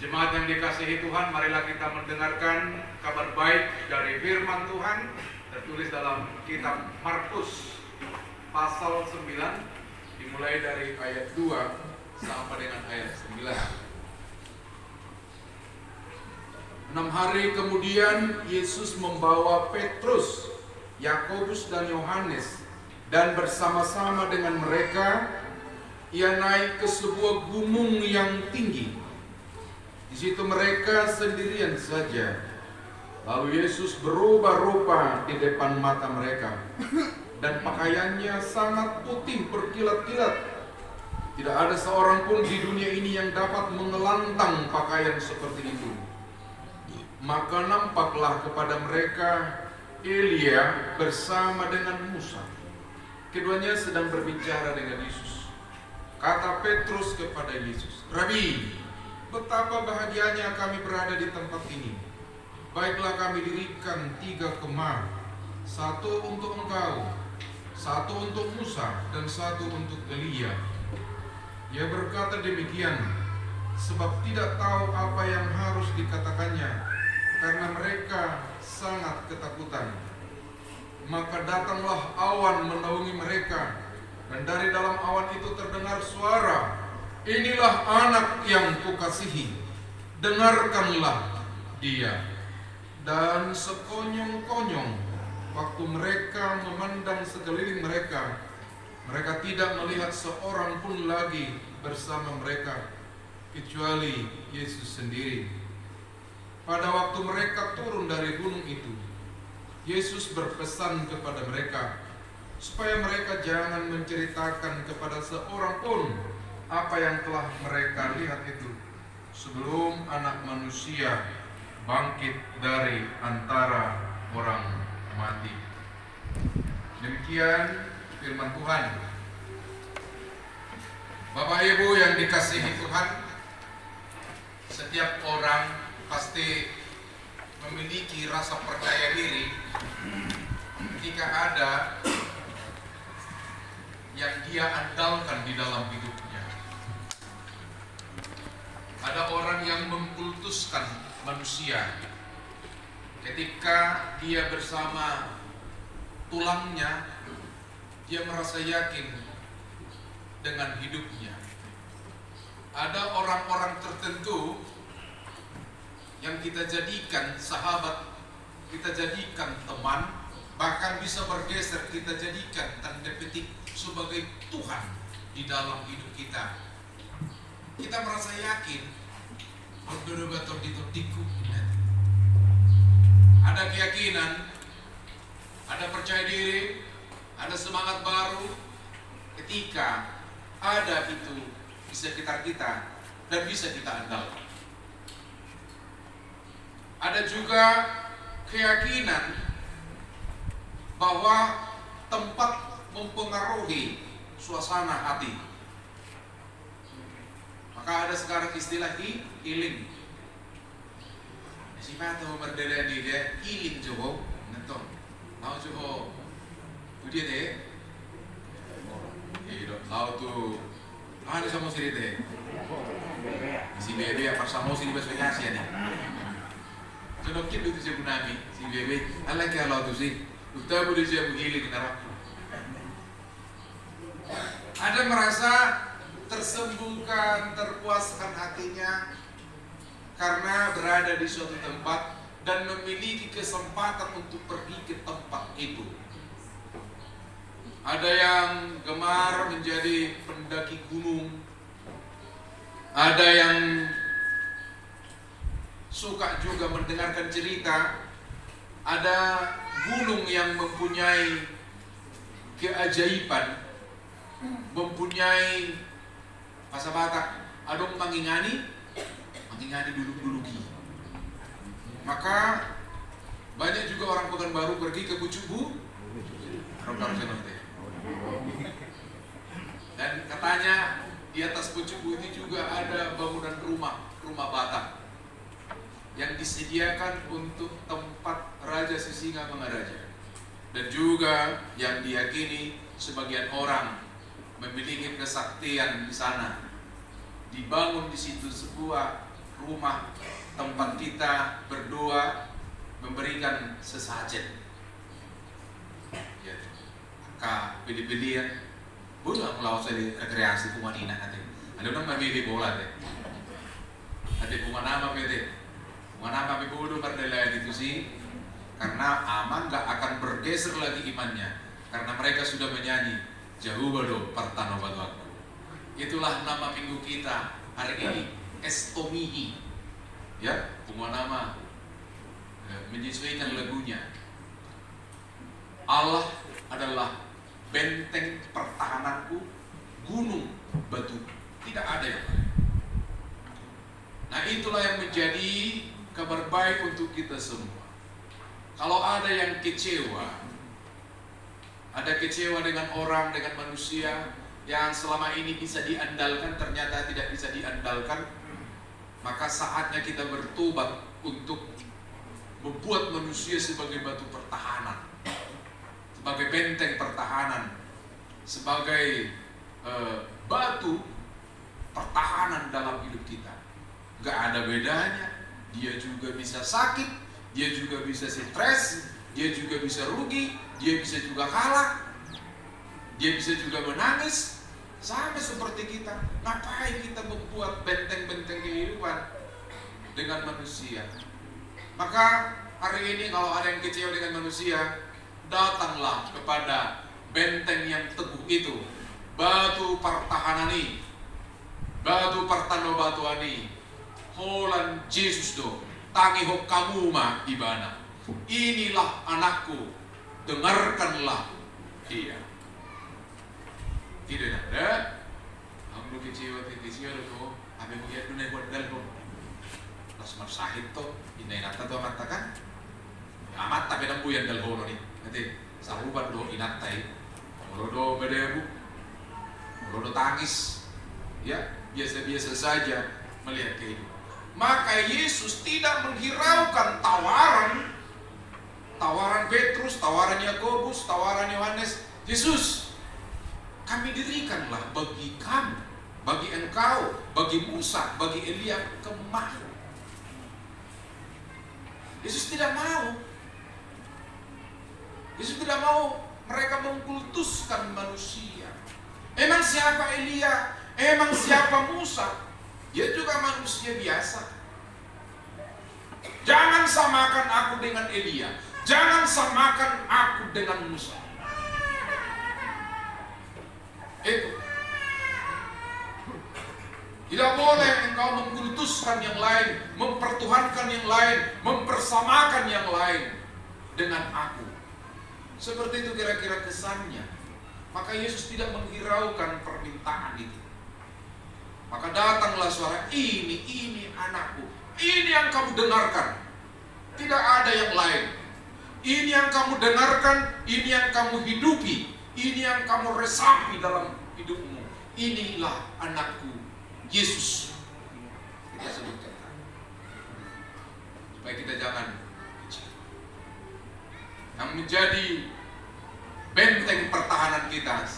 Jemaat yang dikasihi Tuhan, marilah kita mendengarkan kabar baik dari firman Tuhan tertulis dalam kitab Markus pasal 9 dimulai dari ayat 2 sampai dengan ayat 9. 6 hari kemudian Yesus membawa Petrus, Yakobus dan Yohanes, dan bersama-sama dengan mereka ia naik ke sebuah gunung yang tinggi. Di situ mereka sendirian saja. Lalu Yesus berubah rupa di depan mata mereka, dan pakaiannya sangat putih berkilat-kilat. Tidak ada seorang pun di dunia ini yang dapat mengelantang pakaian seperti itu. Maka nampaklah kepada mereka Elia bersama dengan Musa. Keduanya sedang berbicara dengan Yesus. Kata Petrus kepada Yesus, "Rabi, betapa bahagianya kami berada di tempat ini. Baiklah kami dirikan 3 kemah, 1 untuk engkau, 1 untuk Musa, dan 1 untuk Elia." Ia berkata demikian sebab tidak tahu apa yang harus dikatakannya, karena mereka sangat ketakutan. Maka datanglah awan menaungi mereka, dan dari dalam awan itu terdengar suara, "Inilah anak yang kukasihi, dengarkanlah dia." Dan sekonyong-konyong waktu mereka memandang sekeliling mereka, mereka tidak melihat seorang pun lagi bersama mereka, kecuali Yesus sendiri. Pada waktu mereka turun dari gunung itu, Yesus berpesan kepada mereka supaya mereka jangan menceritakan kepada seorang pun apa yang telah mereka lihat itu, sebelum Anak Manusia bangkit dari antara orang mati. Demikian firman Tuhan. Bapak Ibu yang dikasihi Tuhan, setiap orang pasti memiliki rasa percaya diri ketika ada yang dia andalkan di dalam hidupnya. Ada orang yang mengkultuskan manusia ketika dia bersama tulangnya, dia merasa yakin dengan hidupnya. Ada orang-orang tertentu yang kita jadikan sahabat, kita jadikan teman, bahkan bisa bergeser kita jadikan tanda petik sebagai Tuhan di dalam hidup kita. Kita merasa yakin, ada keyakinan, ada percaya diri, ada semangat baru ketika ada itu di sekitar kita dan bisa kita andalkan. Ada juga keyakinan bahwa tempat mempengaruhi suasana hati. Maka ada sekarang istilah healing. Siapa tahu berdiri di dia healing coba, nonton. Tahu coba, dia deh. Hidup tahu tuh. Ada sama sini deh. Si bebe apa sama sini bahasa Indonesia nih. Sedikit itu saya nabi si bebe. Allah kalau tu sih, kita boleh saya healing naraku. Ada merasa tersembuhkan, terpuaskan hatinya karena berada di suatu tempat dan memiliki kesempatan untuk pergi ke tempat itu. Ada yang gemar menjadi pendaki gunung, ada yang suka juga mendengarkan cerita. Ada gunung yang mempunyai keajaiban, mempunyai bahasa Batak, adong mangingani dulu-duluki. Maka banyak juga orang Pekanbaru pergi ke Pucubu, dan katanya di atas Pucubu itu juga ada bangunan rumah Batak yang disediakan untuk tempat Raja Sisinga Mangaraja, dan juga yang diyakini sebagian orang memiliki kesaktian di sana. Dibangun di situ sebuah rumah tempat kita berdoa, memberikan sesajen. Ya, ka bili-bilian, bulan kalau saya rekreasi kumanina nanti. Ada orang membeli bola deh. Ada bunga nama pede, bunga nama pibudu berdela itu sih, karena aman gak akan bergeser lagi imannya, karena mereka sudah menyanyi jauh bado partano batu. Itulah nama minggu kita hari ini, Estomihi, ya, bunga nama menyesuaikan lagunya. Allah adalah benteng pertahananku, gunung batu, tidak ada yang lain. Nah, itulah yang menjadi kabar baik untuk kita semua. Kalau ada yang kecewa, ada kecewa dengan orang, dengan manusia yang selama ini bisa diandalkan, ternyata tidak bisa diandalkan, maka saatnya kita bertobat untuk membuat manusia sebagai batu pertahanan, sebagai benteng pertahanan, sebagai batu pertahanan dalam hidup kita. Gak ada bedanya, dia juga bisa sakit, dia juga bisa stres, dia juga bisa rugi, dia bisa juga kalah, dia bisa juga menangis, sama seperti kita. Ngapain kita membuat benteng-benteng kehidupan dengan manusia? Maka hari ini kalau ada yang kecewa dengan manusia, datanglah kepada benteng yang teguh itu, batu pertahanani, batu pertano batu ani, holan Yesus do, tangi hok kamu ma ibana. Inilah anakku, dengarkanlah dia. Tidak ada, ang lu kecewa tuh, abe mo yan dunay wadal ko. Las marsahid to, inay nata to amata kan? Amat tapi nang buyan dal hono ni. Nanti saruban do inatay, mulodo bedebu, mulodo tangis, ya biasa-biasa saja melihat kehidupan. Maka Yesus tidak menghiraukan tawaran Petrus, tawaran Yakobus, tawaran Yohanes. Yesus, kami dirikanlah bagi kamu, bagi engkau, bagi Musa, bagi Elia kemah. Yesus tidak mau. Yesus tidak mau mereka mengkultuskan manusia. Emang siapa Elia? Emang siapa Musa? Dia juga manusia biasa. Jangan samakan aku dengan Elia. Jangan samakan aku dengan Musa. Itu. Tidak boleh engkau mengkultuskan yang lain, mempertuhankan yang lain, mempersamakan yang lain dengan aku. Seperti itu kira-kira kesannya. Maka Yesus tidak menghiraukan permintaan itu. Maka datanglah suara, ini anakku, ini yang kamu dengarkan, tidak ada yang lain. Ini yang kamu dengarkan, ini yang kamu hidupi, ini yang kamu resapi dalam hidupmu. Inilah anakku, Yesus. Kita sebutkan, supaya kita jangan yang menjadi benteng pertahanan kita,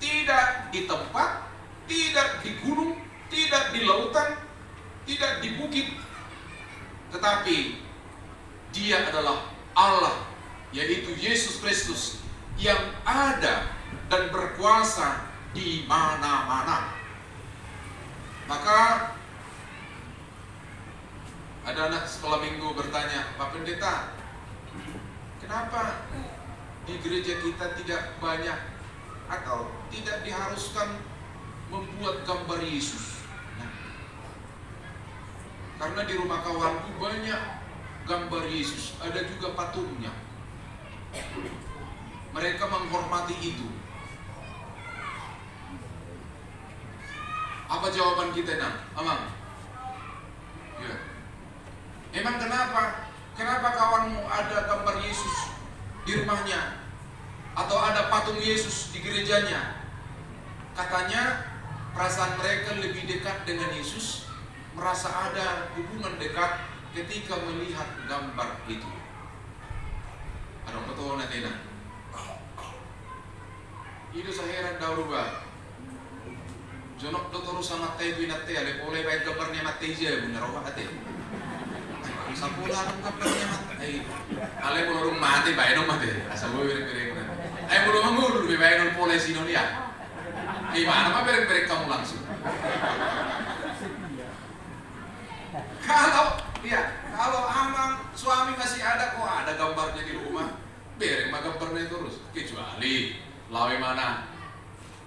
tidak di tempat, tidak di gunung, tidak di lautan, tidak di bukit, tetapi Dia adalah Allah, yaitu Yesus Kristus yang ada dan berkuasa di mana-mana. Maka ada anak sekolah minggu bertanya, Pak Pendeta, kenapa di gereja kita tidak banyak atau tidak diharuskan membuat gambar Yesus? Nah, karena di rumah kawanku banyak gambar Yesus, ada juga patungnya. Mereka menghormati itu. Apa jawaban kita, Amang? Ya. Emang kenapa? Kenapa kawanmu ada gambar Yesus di rumahnya? Atau ada patung Yesus di gerejanya? Katanya perasaan mereka lebih dekat dengan Yesus, merasa ada hubungan dekat ketika melihat gambar itu. Ada betul nanti nah. Itu saya heran daurubah. Jonok do terus sama teh binate ale boleh baik gambarnya mate aja bener apa hati. Sapula nang gambarnya mate. Ale boleh mati bae dong mate. Asal boleh berek-berek. Ay boleh mangul lebih baik nol polisi nol ya. Gimana mah berek-berek kamu langsung. Kalau amang suami masih ada kok ada gambarnya di rumah, berek mah gambarnya terus. Kecuali lawe mana?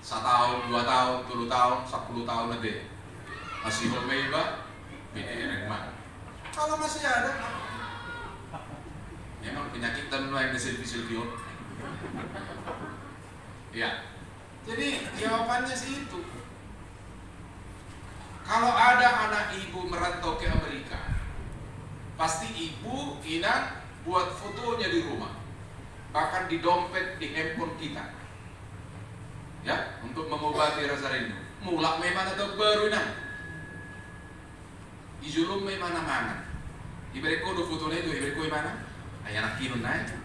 1 tahun, 2 tahun, 3 tahun, 10 tahun nanti masih bermeba, beda mah. Kalau masih ada, memang penyakit dan yang selfie. Ya, jadi jawabannya sih itu. Kalau ada anak ibu merantau ke Amerika, pasti ibu inang buat fotonya di rumah, bahkan di dompet, di handphone kita. Ya, untuk mengobati rasa rindu. Mulak memang atau baru nang. Ijulum memang mangan. Ibereko do fotonya itu ibereko mana? Ayah nak kirun naik.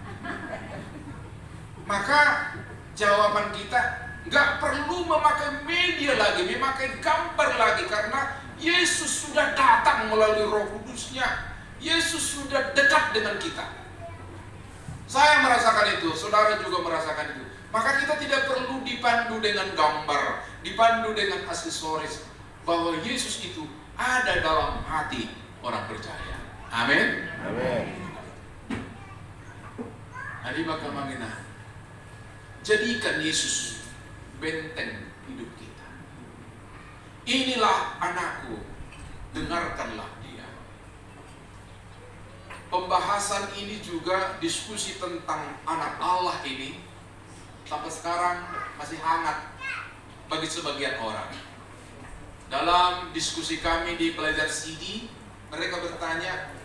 Maka jawaban kita nggak perlu memakai media lagi, memakai gambar lagi, karena Yesus sudah datang melalui Roh Kudusnya. Yesus sudah dekat dengan kita. Saya merasakan itu, saudara juga merasakan itu. Maka kita tidak perlu dipandu dengan gambar, dipandu dengan aksesoris, bahwa Yesus itu ada dalam hati orang percaya. Amin. Amin. Hari maka mangina, jadikan Yesus benteng hidup kita. Inilah anakku, dengarkanlah dia. Pembahasan ini juga diskusi tentang anak Allah ini sampai sekarang masih hangat bagi sebagian orang. Dalam diskusi kami di pelajar CD, mereka bertanya,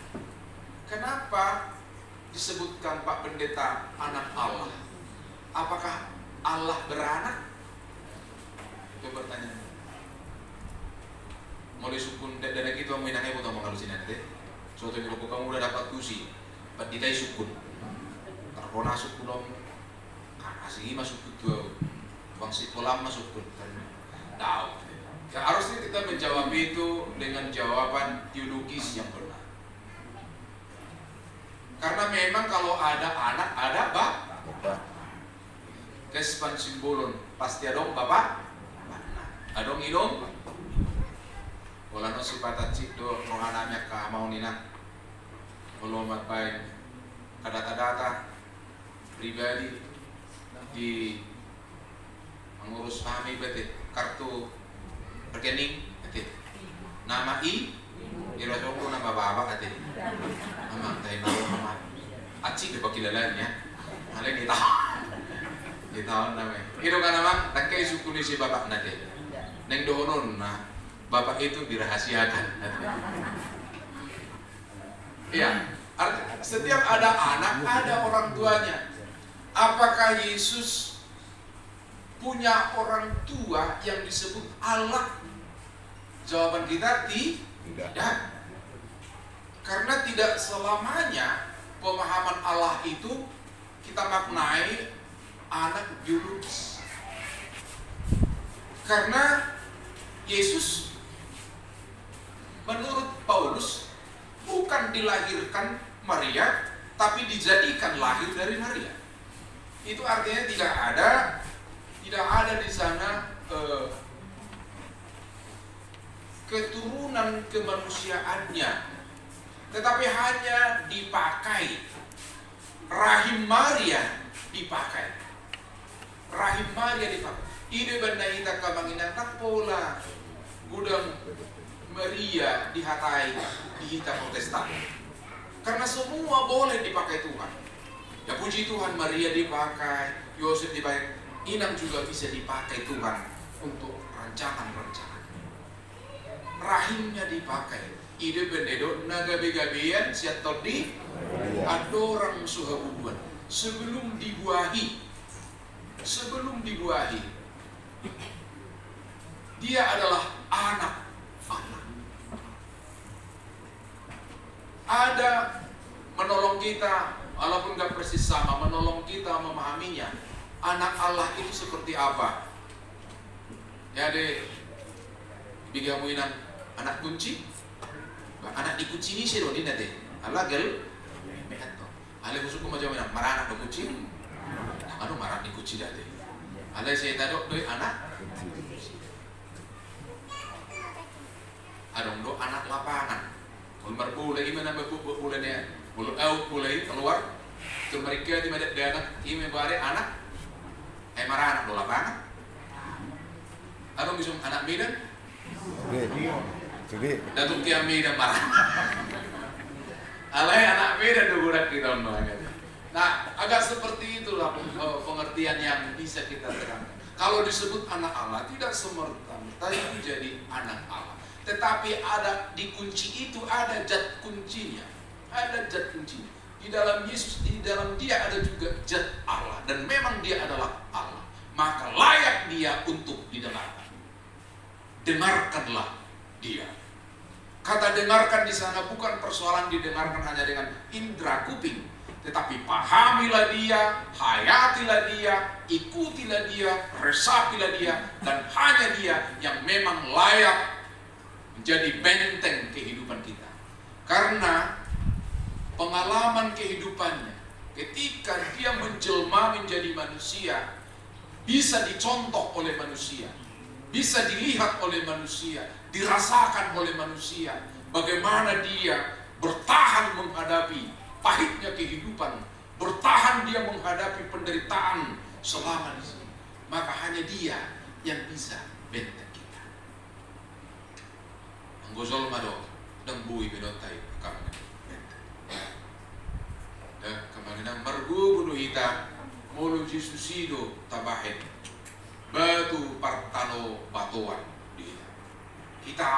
kenapa disebutkan Pak Pendeta anak Allah? Apakah Allah beranak? Itu pertanyaan. Mulai sukun dan gitu mainannya buat ngomong halusinan deh. Suatu yang kamu udah dapat kursi, ditai sukun. Terkona sukun om, kasih masuk ke bangsi kolam masuk ke tahu. Ya, harusnya kita menjawab itu dengan jawaban teologis yang benar. Karena memang kalau ada anak, ada bapak. Kespan simbolon pasti ada bapak. Adong idong. Wala no si patacik do rohananya ka mau nina. Olomat baik kadata-data pribadi di mengurus kami betul kartu rekening betul nama irasoko nama bapak betul nama tayo nama acik di pakilalannya alay di tahun namin iro ka naman nagkay suku ni si bapak natin neng doon na bapak itu dirahasiakan. Iya, setiap ada anak ada orang tuanya. Apakah Yesus punya orang tua yang disebut Allah? Jawaban kita tidak. Karena tidak selamanya pemahaman Allah itu kita maknai anak biologis. Karena Yesus menurut Paulus bukan dilahirkan Maria, tapi dijadikan lahir dari Maria. Itu artinya tidak ada di sana keturunan kemanusiaannya, tetapi hanya dipakai rahim Maria dipakai. Rahim Maria dipakai. Ide benda kita kamanginan tak pola gudang Maria dihatai di kita Protestan. Karena semua boleh dipakai Tuhan. Ya puji Tuhan, Maria dipakai, Yosef dipakai, inang juga bisa dipakai Tuhan untuk rancangan-rancangan. Rahimnya dipakai. Ide bendedo naga-begabean siat todi ada orang suhabuduan sebelum dibuahi dia adalah anak Allah. Ada menolong kita, walaupun gak persis sama, menolong kita memahaminya. Anak Allah itu seperti apa? Ya deh, bigyan mo ng anak kunci, anak dikunci ni siro din natin. Ala gel, may ato. Ala gusto ko majawa ng marana na kunci. Ano marana ni kunci dati? Ala saya tado doy anak. Anong do anak lapangan. Mul marbulay man ang bulan niya. Mul out bulay keluar. Mereka di mana anak ini bare anak. Marana do lapangan. Anong bisong anak Medan? Jadi Datuk Kia Medan marah. Alay anak Medan dugurak kita banget. Nah, agak seperti itulah pengertian yang bisa kita terangkan. Kalau disebut anak Allah tidak semerta-merta itu jadi anak Allah. Tetapi ada di kunci itu ada zat kuncinya. Ada zat kuncinya. Di dalam Yesus, di dalam Dia ada juga zat Allah dan memang Dia adalah Allah. Maka layak Dia untuk didengarkan. Dengarkanlah Dia. Kata dengarkan di sana bukan persoalan didengarkan hanya dengan indera kuping, tetapi pahamilah Dia, hayatilah Dia, ikutilah Dia, resapilah Dia, dan hanya Dia yang memang layak menjadi benteng kehidupan kita. Karena pengalaman kehidupannya ketika Dia menjelma menjadi manusia bisa dicontoh oleh manusia, bisa dilihat oleh manusia, dirasakan oleh manusia, bagaimana Dia bertahan menghadapi pahitnya kehidupan, bertahan Dia menghadapi penderitaan selama di sini. Maka hanya Dia yang bisa benteng kita. Anggozol mado dan bui benotai kami benteng. Dan kemarin margu bunuh hita mulu jisusido tabahin batu partano batuan di kita.